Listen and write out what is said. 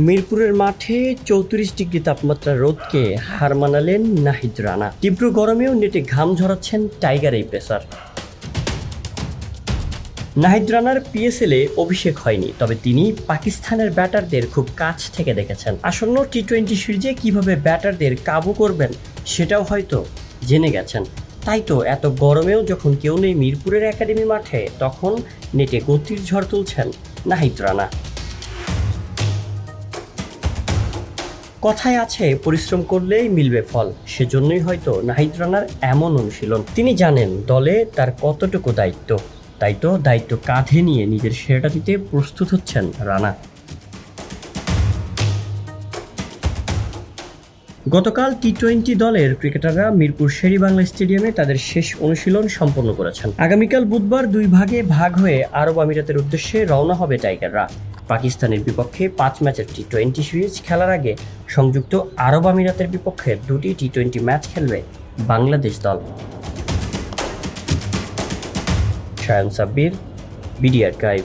মিরপুরের মাঠে 34 ডিগ্রি তাপমাত্রা রোদকে হার মানালেন নাহিদ রানা। তীব্র গরমেও নেটে ঘাম ঝরাচ্ছেন টাইগার এই পেসার। নাহিদ রানার পিএসএলে অভিষেক হয়নি, তবে তিনি পাকিস্তানের ব্যাটারদের খুব কাছ থেকে দেখেছেন। আসন্ন টি-20 সিরিজে কিভাবে ব্যাটারদের কাবু করবেন সেটাও হয়তো জেনে গেছেন। তাই তো এত গরমেও যখন কেউ নেই মিরপুরের একাডেমি মাঠে, তখন নেটে গতির ঝড় তুলছেন নাহিদ রানা। কথায় আছে পরিশ্রম করলেই মিলবে ফল, সেজন্যই হয়তো নাহিদ রানার এমন অনুশীলন। তিনি জানেন দলে তার কতটুকু দায়িত্ব, তাই তো দায়িত্ব কাঁধে নিয়ে নিজের সেরাটা দিতে প্রস্তুত হচ্ছেন রানা। গতকাল টি-20 দলের ক্রিকেটাররা মিরপুর শেরেবাংলা স্টেডিয়ামে তাদের শেষ অনুশীলন সম্পন্ন করেছেন। আগামীকাল বুধবার 2 ভাগে ভাগ হয়ে আরব আমিরাতের উদ্দেশ্যে রওনা হবে টাইগাররা। পাকিস্তানের বিপক্ষে 5 ম্যাচের টি-20 সিরিজ খেলার আগে সংযুক্ত আরব আমিরাতের বিপক্ষে 2টি টি-20 ম্যাচ খেলবে বাংলাদেশ দল। Shayan Sabbir, BD archive.